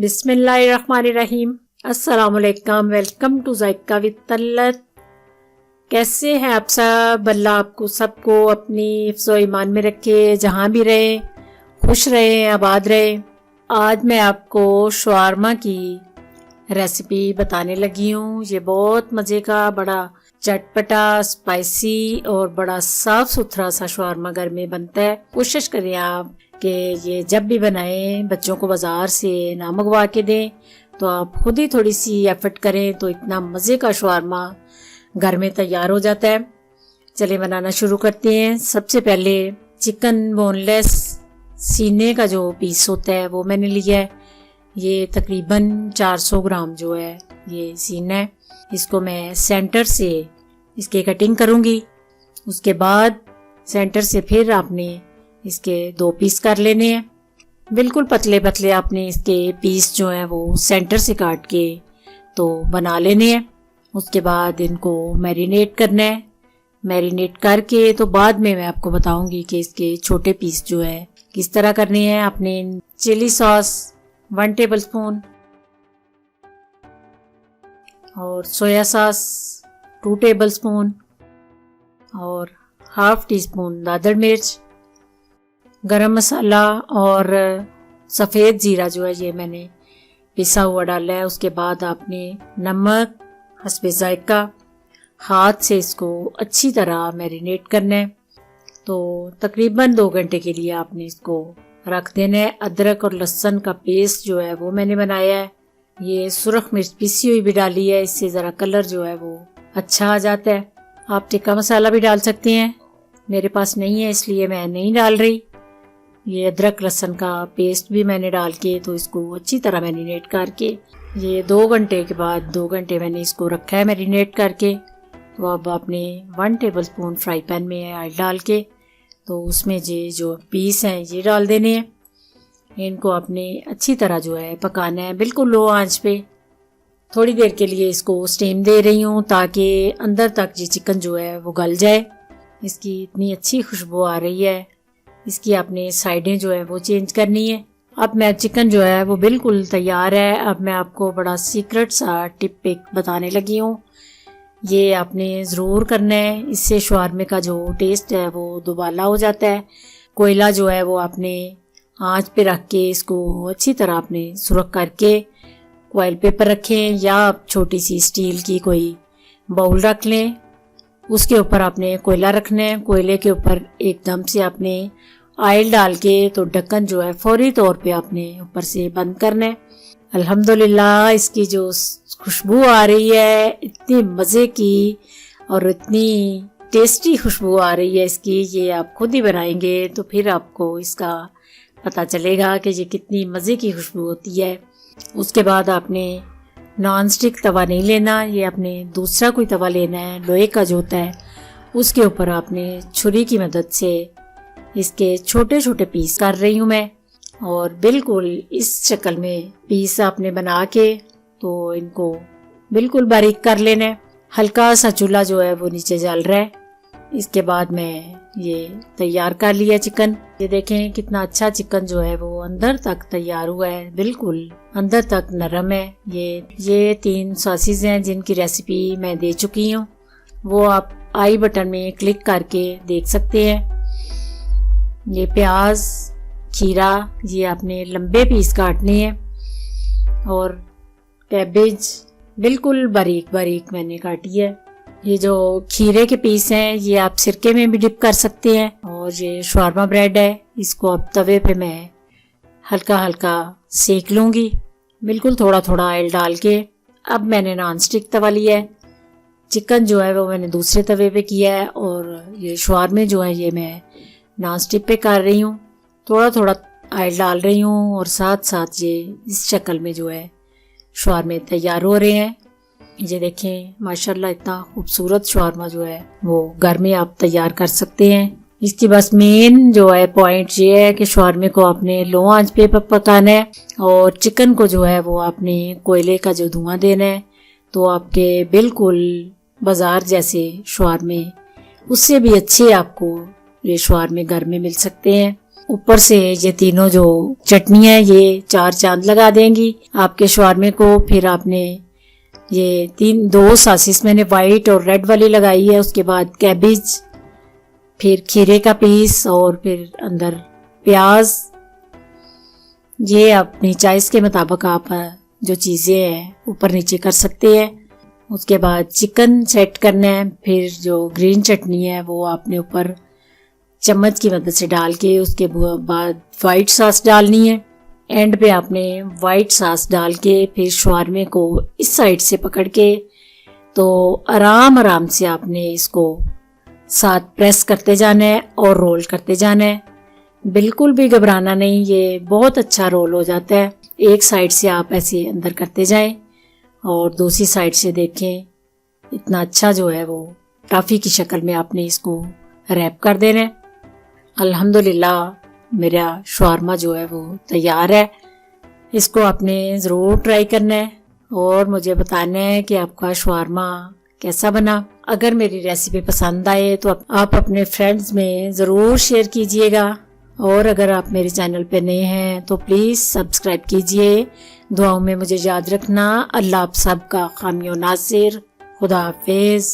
बिस्मिल्लाहिर्रहमानिर्रहीम। अस्सलामुअलैकुम। Welcome to Zaika with Talat. कैसे हैं आप सब? अल्लाह आपको सबको अपनी हिफ्ज़ो ईमान में रखे, जहाँ भी रहे खुश रहे, आबाद रहे। आज मैं आपको शवारमा की रेसिपी बताने लगी हूँ। ये बहुत मज़े का, बड़ा चटपटा, स्पाइसी और बड़ा साफ सुथरा सा शवारमा घर में बनता है। कोशिश करें आप कि ये जब भी बनाएं बच्चों को बाजार से ना मंगवा के दें, तो आप खुद ही थोड़ी सी एफर्ट करें तो इतना मज़े का शवारमा घर में तैयार हो जाता है। चलिए बनाना शुरू करते हैं। सबसे पहले चिकन बोनलेस सीने का जो पीस होता है वो मैंने लिया है। ये तकरीबन 400 ग्राम जो है ये सीना है। इसको मैं सेंटर से इसके कटिंग करूँगी। उसके बाद सेंटर से फिर आपने इसके 2 पीस कर लेने हैं। बिल्कुल पतले पतले आपने इसके पीस जो हैं वो सेंटर से काट के तो बना लेने हैं। उसके बाद इनको मैरिनेट करना है। मैरिनेट करके तो बाद में मैं आपको बताऊंगी कि इसके छोटे पीस जो है किस तरह करने हैं। आपने चिली सॉस 1 टेबलस्पून और सोया सॉस 2 टेबलस्पून और ½ टीस्पून दादड़ मिर्च, गरम मसाला और सफ़ेद ज़ीरा जो है ये मैंने पिसा हुआ डाला है। उसके बाद आपने नमक हस्बे ज़ायका, हाथ से इसको अच्छी तरह मैरिनेट करना है। तो तकरीबन 2 घंटे के लिए आपने इसको रख देना है। अदरक और लहसुन का पेस्ट जो है वो मैंने बनाया है। ये सुरख मिर्च पिसी हुई भी डाली है, इससे ज़रा कलर जो है वो अच्छा आ जाता है। आप टिक्का मसाला भी डाल सकते हैं, मेरे पास नहीं है इसलिए मैं नहीं डाल रही। ये अदरक लहसुन का पेस्ट भी मैंने डाल के तो इसको अच्छी तरह मैरिनेट करके ये 2 घंटे के बाद 2 घंटे मैंने इसको रखा है मैरिनेट करके। तो अब आपने 1 टेबलस्पून फ्राई पैन में ऑयल डाल के तो उसमें ये जो पीस हैं ये डाल देने हैं। इनको आपने अच्छी तरह जो है पकाना है, बिल्कुल लो आंच पे। थोड़ी देर के लिए इसको स्टीम दे रही हूँ ताकि अंदर तक ये चिकन जो है वो गल जाए। इसकी इतनी अच्छी खुशबू आ रही है। इसकी आपने साइडें जो है वो चेंज करनी है। अब मैं चिकन जो है वो बिल्कुल तैयार है। अब मैं आपको बड़ा सीक्रेट सा टिप एक बताने लगी हूँ। ये आपने ज़रूर करना है, इससे शवारमे का जो टेस्ट है वो दुबाला हो जाता है। कोयला जो है वो आपने आंच पे रख के इसको अच्छी तरह आपने सुरख करके ऑयल पेपर रखें या आप छोटी सी स्टील की कोई बाउल रख लें। उसके ऊपर आपने कोयला रखना है। कोयले के ऊपर एकदम से आपने ऑयल डाल के तो ढक्कन जो है फौरी तौर पे आपने ऊपर से बंद करना है। अल्हम्दुलिल्लाह इसकी जो खुशबू आ रही है इतनी मज़े की और इतनी टेस्टी खुशबू आ रही है इसकी। ये आप खुद ही बनाएंगे तो फिर आपको इसका पता चलेगा कि ये कितनी मज़े की खुशबू होती है। उसके बाद आपने नॉन स्टिक तवा नहीं लेना, ये आपने दूसरा कोई तवा लेना है लोहे का जो होता है। उसके ऊपर आपने छुरी की मदद से इसके छोटे छोटे पीस कर रही हूँ मैं, और बिल्कुल इस शक्ल में पीस आपने बना के तो इनको बिल्कुल बारीक कर लेना है। हल्का सा चूल्हा जो है वो नीचे जल रहा है। इसके बाद मैं ये तैयार कर लिया चिकन। ये देखें कितना अच्छा चिकन जो है वो अंदर तक तैयार हुआ है, बिल्कुल अंदर तक नरम है। ये 3 सॉसेज हैं जिनकी रेसिपी मैं दे चुकी हूँ, वो आप आई बटन में क्लिक करके देख सकते हैं। ये प्याज, खीरा ये आपने लंबे पीस काटने हैं और कैबेज बिल्कुल बारीक बारीक मैंने काटी है। ये जो खीरे के पीस हैं ये आप सिरके में भी डिप कर सकते हैं। और ये शवारमा ब्रेड है, इसको अब तवे पे मैं हल्का हल्का सेक लूँगी, बिल्कुल थोड़ा थोड़ा ऑयल डाल के। अब मैंने नॉन स्टिक तवा लिया है। चिकन जो है वो मैंने दूसरे तवे पे किया है और ये शवारमे जो है ये मैं नॉन स्टिक पे कर रही हूँ। थोड़ा थोड़ा ऑयल डाल रही हूँ और साथ साथ ये इस शक्ल में जो है शवारमे तैयार हो रहे हैं। ये देखें माशाल्लाह इतना खूबसूरत शवारमा जो है वो घर में आप तैयार कर सकते हैं। इसकी बस मेन जो है पॉइंट ये है कि शवारमे को आपने लो आंच पे पकाना है और चिकन को जो है वो आपने कोयले का जो धुआं देना है। तो आपके बिल्कुल बाजार जैसे शवारमे उससे भी अच्छे आपको ये शवारमे घर में मिल सकते हैं। ऊपर से ये तीनों जो चटनी है ये 4 चांद लगा देंगी आपके शवारमे को। फिर आपने ये 2 सासिस मैंने वाइट और रेड वाली लगाई है, उसके बाद कैबेज, फिर खीरे का पीस और फिर अंदर प्याज। ये अपनी चॉइस के मुताबिक आप जो चीज़ें हैं ऊपर नीचे कर सकते हैं। उसके बाद चिकन सेट करना है, फिर जो ग्रीन चटनी है वो आपने ऊपर चम्मच की मदद से डाल के, उसके बाद वाइट सॉस डालनी है। एंड पे आपने वाइट सॉस डाल के फिर शवारमे को इस साइड से पकड़ के तो आराम आराम से आपने इसको साथ प्रेस करते जाना है और रोल करते जाना है। बिल्कुल भी घबराना नहीं, ये बहुत अच्छा रोल हो जाता है। एक साइड से आप ऐसे अंदर करते जाएं और दूसरी साइड से देखें, इतना अच्छा जो है वो टाफी की शक्ल में आपने इसको रैप कर देना है। अल्हम्दुलिल्लाह मेरा शवारमा जो है वो तैयार है। इसको आपने ज़रूर ट्राई करना है और मुझे बताना है कि आपका शवारमा कैसा बना। अगर मेरी रेसिपी पसंद आए तो आप अपने फ्रेंड्स में ज़रूर शेयर कीजिएगा, और अगर आप मेरे चैनल पे नए हैं तो प्लीज़ सब्सक्राइब कीजिए। दुआओं में मुझे याद रखना। अल्लाह आप सबका खामियो नासिर। खुदा हाफिज़।